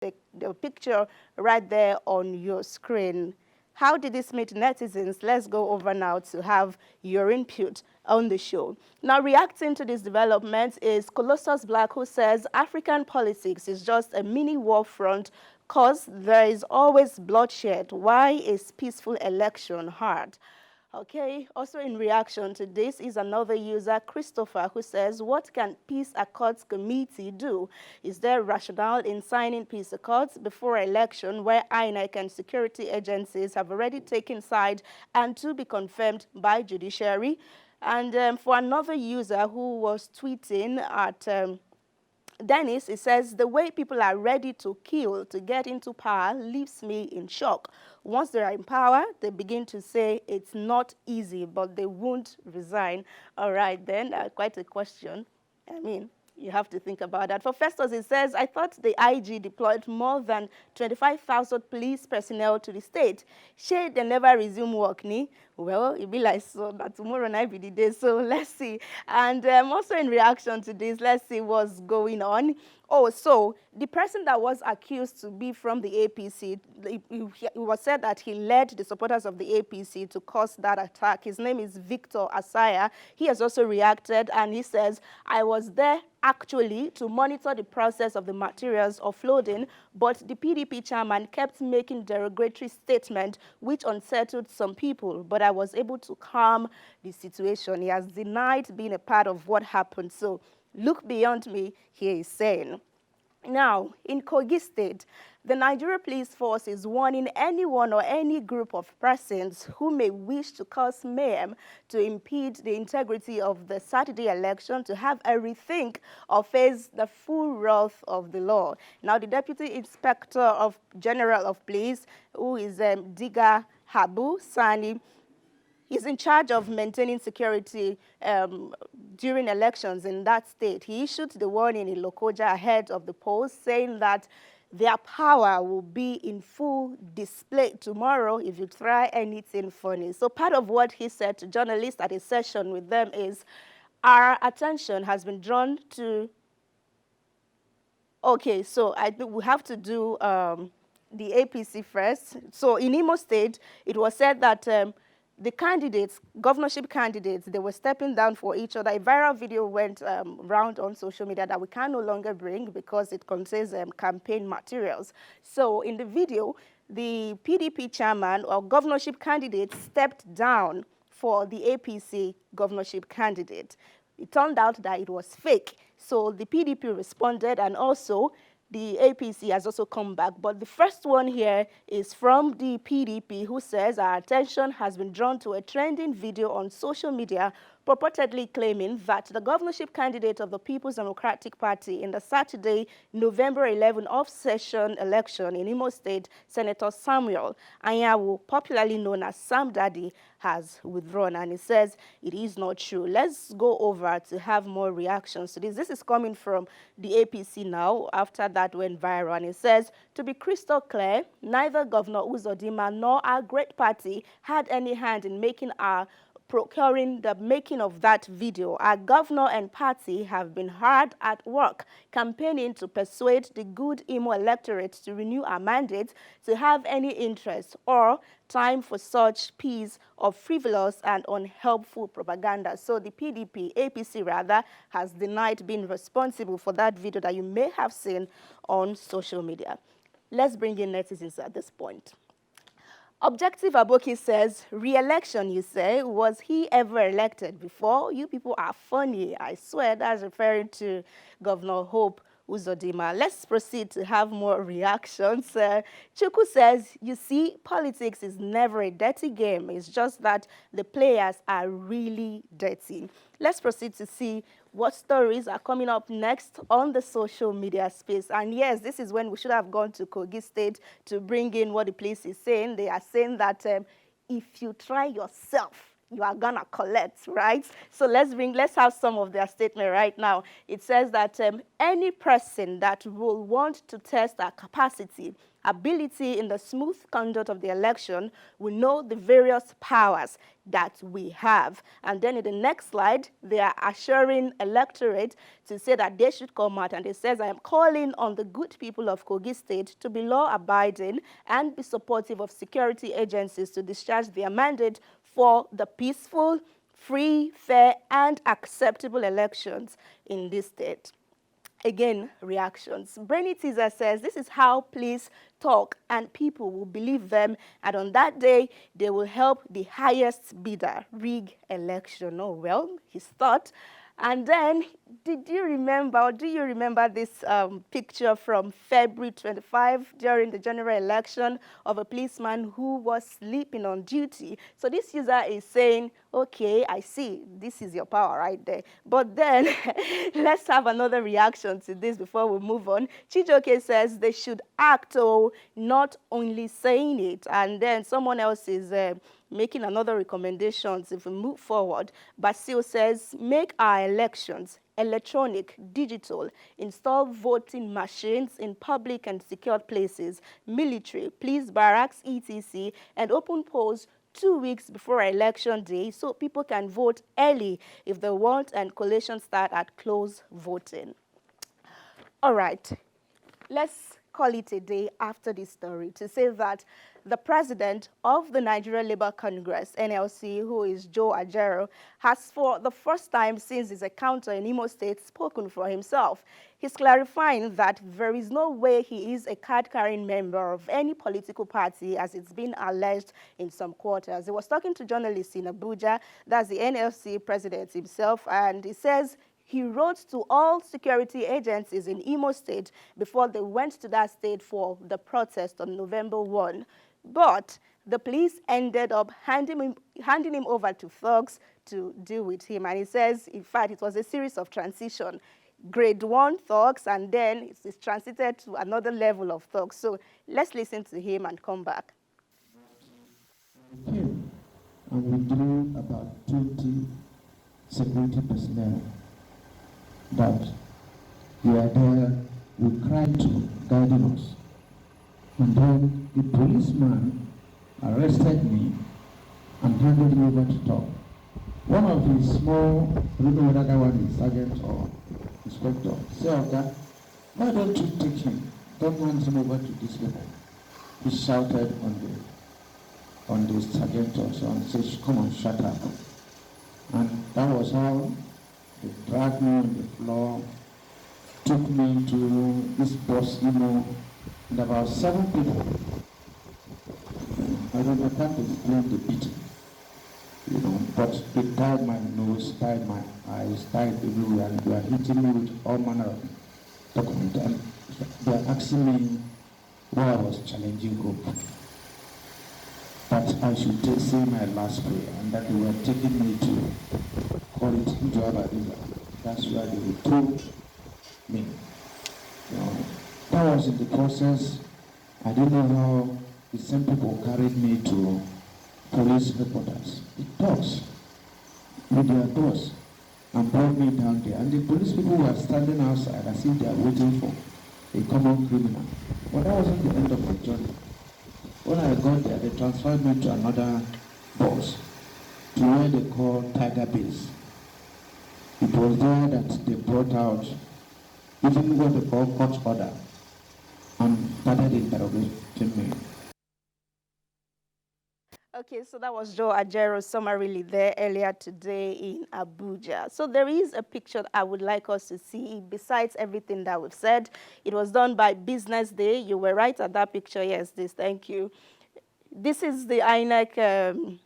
the picture right there on your screen. How did this meet netizens? Let's go over now to have your input on the show. Now, reacting to this development is Colossus Black, who says African politics is just a mini war front because there is always bloodshed. Why is peaceful election hard? Okay, also in reaction to this is another user, Christopher, who says, what can Peace Accords Committee do? Is there rationale in signing peace accords before election where INEC and security agencies have already taken side and to be confirmed by judiciary? And for another user who was tweeting at Dennis, it says, the way people are ready to kill to get into power leaves me in shock. Once they are in power, they begin to say it's not easy, but they won't resign. All right, then, quite a question. I mean, you have to think about that. For Festus, it says, I thought the IG deployed more than 25,000 police personnel to the state. Shade, they never resume work, ni? Well, it be like so that tomorrow night be the day, so let's see. And also in reaction to this, let's see what's going on. Oh, so the person that was accused to be from the APC, it was said that he led the supporters of the APC to cause that attack. His name is Victor Asaya. He has also reacted, and he says, I was there actually to monitor the process of the materials offloading, but the PDP chairman kept making derogatory statements which unsettled some people, but I was able to calm the situation. He has denied being a part of what happened. So look beyond me, he is saying. Now, in Kogi State, the Nigeria Police Force is warning anyone or any group of persons who may wish to cause mayhem to impede the integrity of the Saturday election to have a rethink or face the full wrath of the law. Now, the Deputy Inspector General of Police, who is Diga Habu Sani, he's in charge of maintaining security during elections in that state. He issued the warning in Lokoja ahead of the polls, saying that their power will be in full display tomorrow if you try anything funny. So part of what he said to journalists at a session with them is, our attention has been drawn to... Okay, so I think we have to do the APC first. So in Imo State, it was said that the candidates, governorship candidates, they were stepping down for each other. A viral video went round on social media that we can no longer bring because it contains campaign materials. So in the video, the PDP chairman or governorship candidate stepped down for the APC governorship candidate. It turned out that it was fake. So the PDP responded, and also the APC has also come back. But the first one here is from the PDP, who says, our attention has been drawn to a trending video on social media purportedly claiming that the governorship candidate of the People's Democratic Party in the Saturday, November 11 off-session election in Imo State, Senator Samuel Anyanwu, popularly known as Sam Daddy, has withdrawn. And he says it is not true. Let's go over to have more reactions to this. This is coming from the APC now, after that went viral. And it says, to be crystal clear, neither Governor Uzodimma nor our great party had any hand in procuring the making of that video. Our governor and party have been hard at work campaigning to persuade the good Imo electorate to renew our mandate to have any interest or time for such piece of frivolous and unhelpful propaganda. So the PDP, APC rather, has denied being responsible for that video that you may have seen on social media. Let's bring in netizens at this point. Objective Aboki says, re-election, you say, was he ever elected before? You people are funny. I swear that's referring to Governor Hope Uzodimma. Let's proceed to have more reactions. Chuku says, you see, politics is never a dirty game. It's just that the players are really dirty. Let's proceed to see what stories are coming up next on the social media space. And yes, this is when we should have gone to Kogi State to bring in what the police is saying. They are saying that if you try yourself you are gonna collect, right? So let's have some of their statement right now. It says that any person that will want to test our capacity, ability in the smooth conduct of the election will know the various powers that we have. And then in the next slide, they are assuring electorate to say that they should come out, and it says, I am calling on the good people of Kogi State to be law-abiding and be supportive of security agencies to discharge their mandate for the peaceful, free, fair, and acceptable elections in this state. Again, reactions. Brainy Teaser says, this is how police talk and people will believe them, and on that day, they will help the highest bidder rig election. Oh, well, his thought. And then, do you remember this picture from February 25 during the general election of a policeman who was sleeping on duty? So this user is saying, okay, I see, this is your power right there. But then, let's have another reaction to this before we move on. Chijoke says they should act, oh, not only saying it. And then someone else is making another recommendation if we move forward. Basil says, make our elections electronic, digital, install voting machines in public and secured places, military, police barracks, etc., and open polls 2 weeks before election day so people can vote early if they want, and collation start at close voting. All right, let's call it a day after this story to say that the president of the Nigeria Labour Congress, NLC, who is Joe Ajero, has for the first time since his encounter in Imo State spoken for himself. He's clarifying that there is no way he is a card-carrying member of any political party, as it's been alleged in some quarters. He was talking to journalists in Abuja, that's the NLC president himself, and he says he wrote to all security agencies in Imo State before they went to that state for the protest on November 1. But the police ended up handing him over to thugs to deal with him. And he says, in fact, it was a series of transition. Grade 1 thugs, and then it's transited to another level of thugs. So let's listen to him and come back. We came and we drew about 20 security personnel that were there, we cried to, guiding us. And then the policeman arrested me and handed me over to talk. One of his small, I don't know whether that one is sergeant or inspector, said, okay, why don't you take him? Don't hand him over to these people. He shouted on the sergeant also and said, come on, shut up. And that was how they dragged me on the floor, took me to this bus, and about 7 people. I can't explain the beating, but they tied my nose, tied my eyes, tied everywhere, and they were hitting me with all manner of documents. And they were asking me why I was challenging group, that I should say my last prayer, and that they were taking me to call it Joabadiza. That's where they would throw me. That was in the process. I didn't know how the same people carried me to police headquarters. The dogs, with their doors, and brought me down there. And the police people were standing outside as if they are waiting for a common criminal. But that wasn't the end of the journey. When I got there, they transferred me to another bus, to where they call Tiger Base. It was there that they brought out even what they call court order and started interrogating me. Okay, so that was Joe Ajero's summary there earlier today in Abuja. So there is a picture I would like us to see besides everything that we've said. It was done by Business Day. You were right at that picture. Yes, thank you. This is the INEC,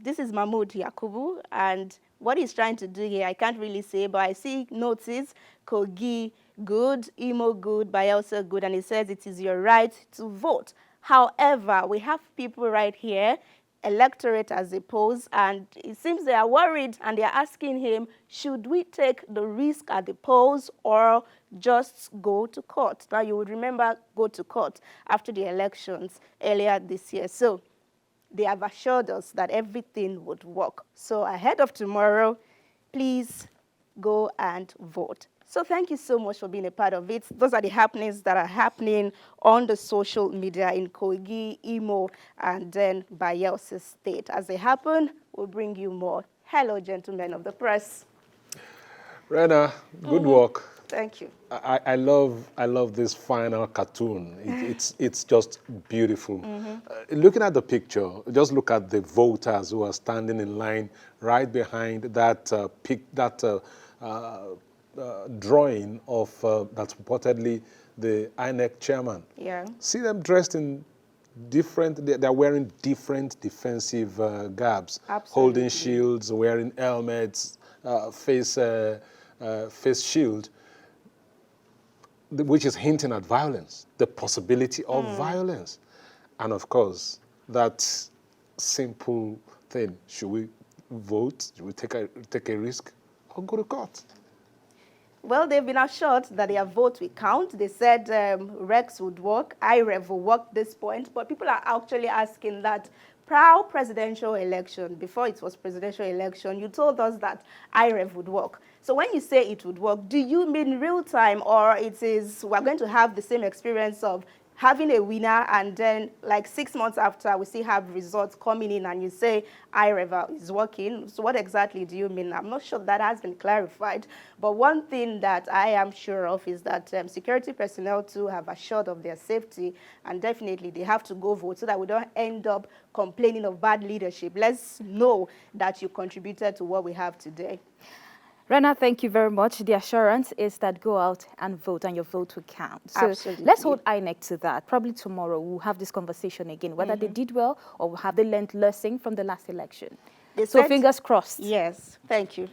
this is Mahmoud Yakubu, and what he's trying to do here, I can't really say, but I see notice, Kogi good, Imo good, Bayelsa good, and he says it is your right to vote. However, we have people right here, electorate as a polls, and it seems they are worried and they are asking him, should we take the risk at the polls or just go to court? Now, you would remember go to court after the elections earlier this year. So they have assured us that everything would work. So ahead of tomorrow, please go and vote. So thank you so much for being a part of it. Those are the happenings that are happening on the social media in Kogi, Imo, and then Bayelsa State. As they happen, we'll bring you more. Hello, gentlemen of the press. Rena, good work. Thank you. I love this final cartoon. It's just beautiful. Looking at the picture, just look at the voters who are standing in line right behind that drawing of that's purportedly the INEC chairman. Yeah. See them dressed in different. They're wearing different defensive garbs, Absolutely. holding shields, wearing helmets, face shield, which is hinting at violence, the possibility of violence. And of course, that simple thing, should we vote? Should we take a risk or go to court? Well, they've been assured that their vote will count. They said Rex would work, IREV will work this point, but people are actually asking that prior presidential election, before it was presidential election, you told us that IREV would work. So when you say it would work, do you mean real time, or it is we're going to have the same experience of having a winner and then like 6 months after we still have results coming in and you say IREV is working? So what exactly do you mean? I'm not sure that has been clarified. But one thing that I am sure of is that security personnel too have assured of their safety, and definitely they have to go vote so that we don't end up complaining of bad leadership. Let's know that you contributed to what we have today. Rena, thank you very much. The assurance is that go out and vote, and your vote will count. So Absolutely. let's hold INEC to that. Probably tomorrow we'll have this conversation again, whether they did well or have they learned lesson from the last election. So fingers crossed. Yes, thank you.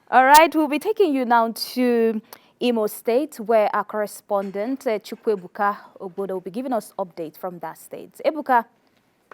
All right, we'll be taking you now to Imo State, where our correspondent, Chukwu Ebuka Obodo, will be giving us updates from that state. Ebuka.